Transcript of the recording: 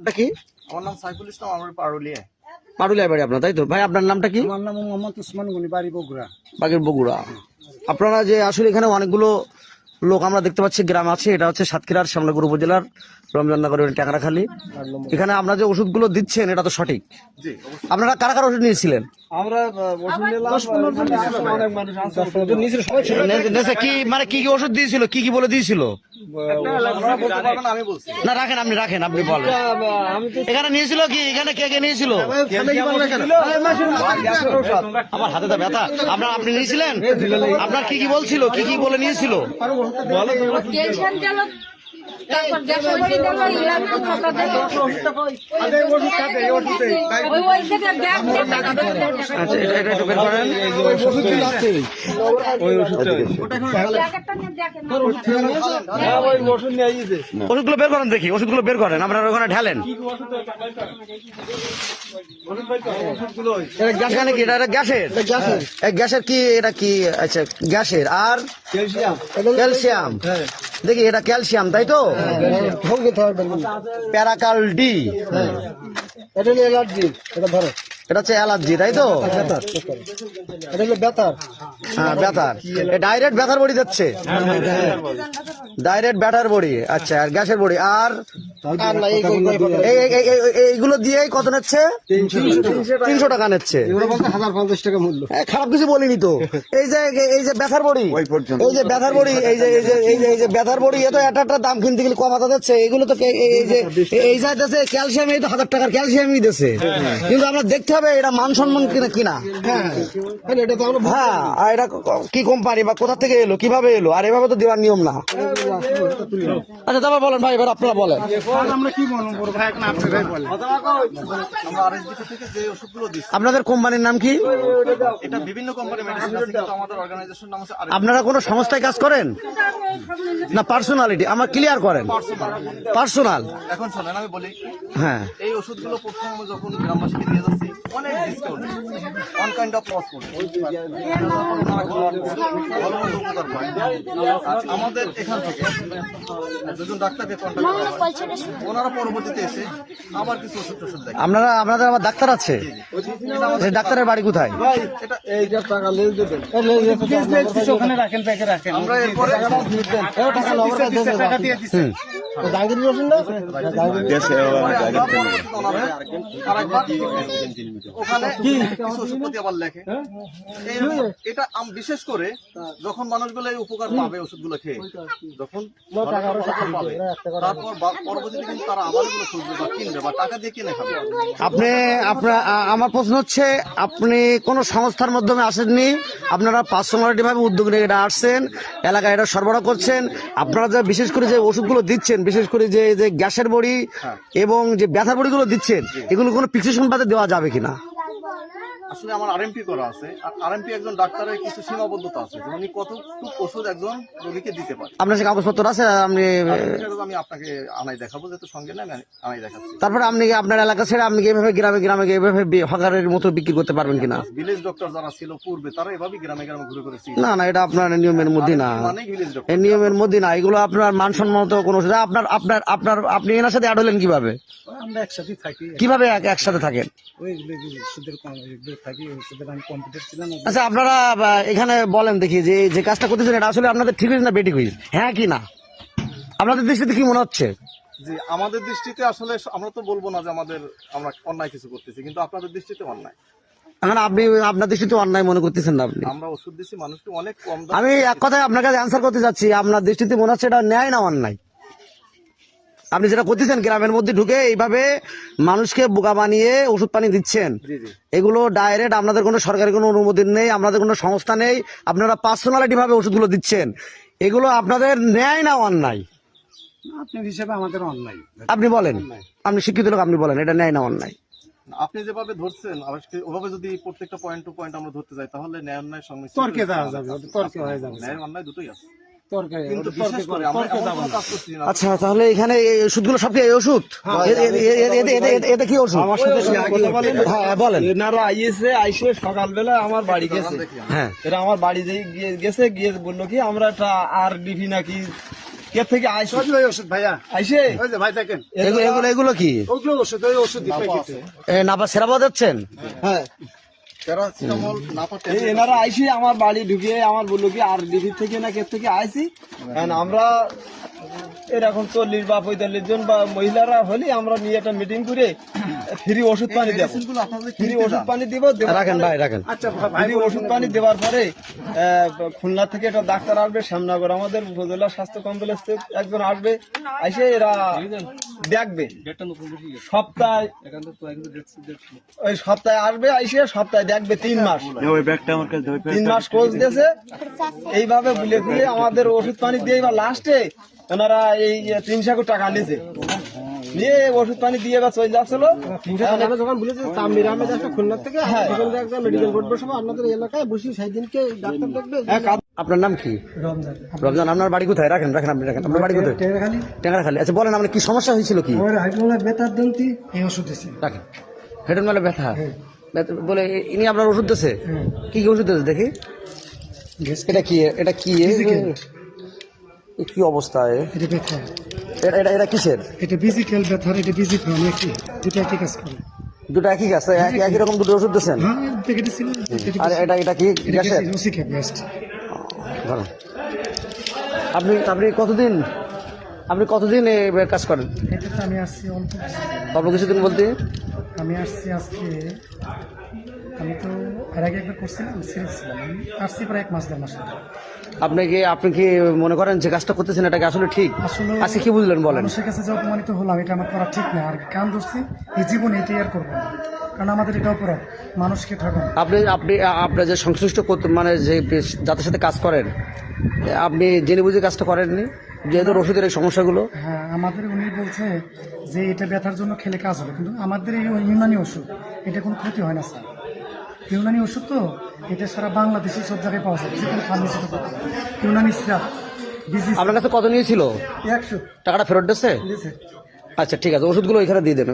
নামটা কি? আমার নাম সাইফুল ইসলাম, আমার পারুলিয়া। পারুলিয়া বাড়ি আপনার, তাই তো? ভাই আপনার নামটা কি? আমার নাম মোহাম্মদ উসমান গনি, বাড়ি বগুড়া। বাগের বগুড়া। আপনারা যে আসলে এখানে অনেকগুলো লোক আমরা দেখতে পাচ্ছি গ্রাম আছে, এটা হচ্ছে সাতক্ষীরার শ্যামলাপুর উপজেলার রমজাননগরের ট্যাংরাখালী। এখানে আপনারা যে ওষুধগুলো দিচ্ছেন এটা তো সঠিক। জি, আপনারা কারা কারা ওষুধ নিয়েছিলেন? আমরা ওষুধ নিলাম, অনেক মানুষ নেছে কি মানে কি কি ওষুধ দিয়েছিল, কি কি বলে দিয়েছিল? আপনারা বলতে পারবেন, আমি বলছি। না রাখেন, আপনি রাখেন, আপনি বলেন। এখানে নিয়েছিল কি? এখানে কে কে নিয়েছিল? আমার হাতে তো ব্যথা। আপনি নিয়েছিলেন? আপনার কি কি বলছিল, কি কি বলে নিয়েছিল? তারপর গ্যাস ওষুধ দিল, ইলাম কথা দিল। ওই থেকে গ্যাস দিয়ে টাকা দিল। আচ্ছা, এটা একটু বের করেন। প্যাকেটটা নিয়ে দেখেন। ওষুধগুলো বের করেন দেখি, ওষুধগুলো বের করেন, আপনারা ওখানে ঢালেন। এখানে কি এটা গ্যাসের? গ্যাসের কি এটা কি? আচ্ছা গ্যাসের। আর ক্যালসিয়াম। দেখি এটা ক্যালসিয়াম, তাই তো? প্যারাকাল ডি। এটা হলো অ্যালার্জি, এটা ধরো। এটা হচ্ছে অ্যালার্জি, তাই তো? এটা হলো ব্যথার। হ্যাঁ ব্যথার। ডাইরেক্ট ব্যথার বড়ি দিচ্ছে, ডাইরেক্ট ব্যথার বড়ি। আচ্ছা, আর গ্যাসের বড়ি। আর এইগুলো দিয়েই কত নিচ্ছে? 300 টাকা নিচ্ছে। 1050 টাকা মূল্য। খারাপ কিছু বলিনি তো। এই যে ব্যথার বড়ি, এই যে ব্যথার বড়ি, এই যে ব্যথার বড়ি, এ তো একটা দাম কিনতে গেলে কম হাতা দিচ্ছে। এগুলো তো এই যে দিচ্ছে ক্যালসিয়াম, এই তো 1000 টাকার ক্যালসিয়ামই দিচ্ছে। কিন্তু আমরা দেখতে হবে এটা মান সম্মান কিনা। হ্যাঁ, আর এটা কি কোম্পানি বা কোথা থেকে এলো, কিভাবে এলো, আর এভাবে তো দেওয়ার নিয়ম না। আচ্ছা তারপর বলেন ভাই, এবার আপনারা বলেন। আমরা কি বলবো ভাই, এখন আপনারাই বলেন। আমরা আরএসবি থেকে যে ওষুধগুলো দিচ্ছি, আপনাদের কোম্পানির নাম কি? এটা বিভিন্ন কোম্পানি মেডিসিন আছে, কিন্তু আমাদের অর্গানাইজেশন নাম হচ্ছে আপনারা কোনো সংস্থায় কাজ করেন না পার্সোনালিটি? আমার ক্লিয়ার করেন। পার্সোনাল। এখন শোনেন, আমি বলি, হ্যাঁ, এই ওষুধগুলো প্রথমে যখন গ্রামবাসীকে দিয়ে যাচ্ছি অনেক discount, on kind of loss করছে। আমাদের এখান থেকে দুজন ডাক্তারকে কন্ট্যাক্ট করা হয়, ওনারা পরবর্তীতে এসে আবার কিছু ওষুধ টষুধ দেয়। আপনাদের আবার ডাক্তার আছে? সেই ডাক্তারের বাড়ি কোথায়? এটা এইটা টাকা লেজ দেবেন, ওখানে রাখেন, প্যাকে রাখেন। আমরা এরপরে টাকা দিয়ে দিচ্ছি। জাহাঙ্গীর ওষুধ না, ওখানে কিছু ওষুধপতি আবার লেখে। এটা বিশেষ করে যখন মানুষগুলো এই উপকার পাবে ওষুধগুলো খেয়ে, যখন উপকার পাবে, তারপর পরবর্তীতে কিন্তু তারা আবার এগুলো খুঁজবে বা কিনবে বা টাকা দিয়ে কিনে খাবে। আমার প্রশ্ন হচ্ছে, আপনি কোন সংস্থার মাধ্যমে আসেননি, আপনারা পার্সোনালিটি ভাবে উদ্যোগ নিয়ে এটা আসছেন, এলাকায় এটা সরবরাহ করছেন। আপনারা যে বিশেষ করে যে ওষুধগুলো দিচ্ছেন, বিশেষ করে যে গ্যাসের বড়ি এবং যে ব্যথার বড়িগুলো দিচ্ছেন, এগুলো কোনো প্রেসক্রিপশন পাতে দেওয়া যাবে কিনা? আসলে আমার আরএমপি করা আছে, আর আরএমপি একজন ডাক্তারের কিছু সীমাবদ্ধতা আছে, উনি কতটুকু ওষুধ একজন রোগীকে দিতে পারে। আপনার সে কাগজপত্র আছে? আমি আপনাকে আনাই দেখাবো, যেহেতু সঙ্গে না, আমি আনাই দেখাচ্ছি। তারপরে আপনি আপনার এলাকা ছেড়ে আপনি এভাবে গ্রামে গ্রামে এভাবে হকারের মতো বিক্রি করতে পারবেন কিনা? ভিলেজ ডক্টর যারা ছিল পূর্বে, তারা এভাবে গ্রামে গ্রামে ঘুরে ঘুরে ছিল। না, এটা আপনার নিয়মের মধ্যে না, এই নিয়মের মধ্যে না। এগুলো আপনার মানসম্মত কোনো ওষুধ। আপনি এনার সাথে অ্যাড হলেন কিভাবে? আমরা একসাথে থাকি। কিভাবে একসাথে থাকেন? আচ্ছা, আপনারা এখানে বলেন দেখি, যে কাজটা করতেছেন এটা আসলে আপনাদের ঠিক হয়েছে না বেঠিক হয়েছে? হ্যাঁ কি না? আপনাদের দৃষ্টিতে কি মনে হচ্ছে? জি, আমাদের দৃষ্টিতে আসলে আমরা তো বলবো না যে আমরা অন্যায় কিছু করতেছি, কিন্তু আপনাদের দৃষ্টিতে অন্যায়। আপনি আপনার দৃষ্টিতে অন্যায় মনে করতেছেন না? আপনি, আমরা ওষুধ দিচ্ছি মানুষকে অনেক কম দামে। আমি এক কথায় আপনার কাছে অ্যান্সার করতে যাচ্ছি, আপনার দৃষ্টিতে মনে হচ্ছে এটা ন্যায় না অন্যায়? আপনি যেটা করতেছেন গ্রামের মধ্যে ঢুকে এইভাবে মানুষকে বোকা বানিয়ে ওষুধ পানি দিচ্ছেন, এগুলো ডাইরেক্ট, আপনাদের কোনো সরকারি কোনো অনুমোদন নেই, আপনাদের কোনো সংস্থা নেই, আপনারা পার্সোনালিটি ভাবে ওষুধগুলো দিচ্ছেন, এগুলো আপনাদের ন্যায় না অন্যায়? আপনার হিসেবে আমাদের অন্যায়। আপনি বলেন, আপনি শিক্ষিত লোক, আপনি বলেন এটা ন্যায় না অন্যায়? আপনি যেভাবে ধরছেন, ওভাবে যদি প্রত্যেকটা পয়েন্ট টু পয়েন্ট আমরা ধরতে যাই, তাহলে ন্যায় অন্যায় সংমিশ্রণ তর্কে দেওয়া যাবে, তর্কে হয়ে যাবে। ন্যায় অন্যায় দুটোই আছে। কিন্তু আচ্ছা, তাহলে এখানে এই ওষুধগুলো সব কি এই ওষুধ? এটা কি ওষুধ? হ্যাঁ বলেন। এনারা আইসে সকালবেলা আমার বাড়ি গেছে। হ্যাঁ, এরা আমার বাড়ি গেছে, গিয়ে বললো কি আমরা একটা আর ডিভি নাকি কে থেকে আইসে ওই ওষুধ ভাইয়া আইসে ওই যে ভাই দেখেন এগুলো কি ওগুলো ওষুধ ওই ওষুধ দিতে গেছে নাপা সেরাবা দিচ্ছেন? হ্যাঁ প্যারাসিটামল নাপা এই এনারা আইসি আমার বাড়ি ঢুকিয়ে আমার বললো কি আর ডিভি থেকে না কে থেকে আইসি আমরা এরকম 40 বা 45 জন বা মহিলারা হলে আমরা নিয়ে একটা মিটিং করে ফ্রি ওষুধ পানি দেবো, ফ্রি ওষুধ পানি দিব। রাখেন ভাই রাখেন। আচ্ছা ভাই ফ্রি ওষুধ পানি দেওয়ার পরে খুলনা থেকে একটা ডাক্তার আসবে, শ্যামনগর আমাদের উপজেলা স্বাস্থ্য কমপ্লেক্স থেকে একজন আসবে, এসে এরা দেখবে সপ্তাহে, ওই সপ্তাহে আসবে, এসে সপ্তাহে দেখবে 3 মাস, 3 মাস কোর্স দিয়েছে। এইভাবে বুলে খুলে আমাদের ওষুধ পানি দিয়ে বা লাস্টে ওনারা এই 300 টাকা নিয়েছে, নিয়ে ওষুধ পানি দিয়ে বা চলে যাচ্ছিল। যখন বলেছে তামিরামে একটা খুলনা থেকে মেডিকেল বোর্ড বসবো আপনাদের এলাকায় বসি সেই দিনকে ডাক্তার দেখবে। আপনার নাম কি? রমজান। রমজান। আপনার বাড়ি কোথায়? রাখেন রাখেন, আপনি রাখেন। আপনার বাড়ি কোথায়? টেঙ্গাখালি। টেঙ্গাখালি। আচ্ছা বলেন, আপনার কি সমস্যা হয়েছিল? কি ওর হাইড্রোলার বেতার দন্তি এই ওষুধ দিছে। রাখেন। হেডন মানে ব্যথা বলে ইনি আপনার ওষুধ দিয়েছে? কি কি ওষুধ দিয়েছে দেখি? এটা কি? এটা কি? কি অবস্থা? এটা ব্যথা, এটা এটা কিসের? এটা ফিজিক্যাল ব্যথা, এটা ফিজিক্যাল একই, দুটো একই কাজ করে। দুটো একই গাছ, একই রকম দুটো ওষুধ দিয়েছেন? হ্যাঁ প্যাকেটে ছিল। আর এটা এটা কি গ্যাসের? রসিকা বেস্ট। ধরুন আপনি আপনি কতদিন এই কাজ করেন? এটা তো আমি আসছি অল্প অল্প কিছুদিন বলতে? আমি আসছি আজকে, আমি তো এর আগে একবার করছিলাম, ছেড়েছিলাম। আমি আসছি প্রায় 1 মাস 1.5 মাস। আপনি কি মনে করেন যে কাজটা করতেছেন এটা কি আসলে ঠিক? আসলে আজকে কি বুঝলেন বলেন? মানুষের কাছে যে অপমানিত হলাম, এটা আমার করা ঠিক না। আর কান ধরছি এই জীবনে এটাই আর করবো না, কারণ আমাদের এটা অপরাধ, মানুষকে ঠকানো। আপনি আপনি আপনার যে সংশ্লিষ্ট মানে যে যাদের সাথে কাজ করেন, আপনি জেনে বুঝে কাজটা করেননি, যেহেতু ওষুধের এই সমস্যাগুলো। হ্যাঁ, আমাদের উনি বলছে যে এটা ব্যথার জন্য খেলে কাজ হবে, কিন্তু আমাদের এই ইউনানি ওষুধ এটা কোনো ক্ষতি হয় না স্যার। ইউনানি ওষুধ তো এটা সারা বাংলাদেশে সব জায়গায় পাওয়া যায়, যে কোনো ফার্মেসিতে পাওয়া যায়। ইউনানি সিরাপ বিজি আপনার কাছে কত নিয়েছিল? 100 টাকাটা ফেরত দিচ্ছে? দিয়েছে। আচ্ছা ঠিক আছে, ওষুধগুলো এখানে দিয়ে দেন।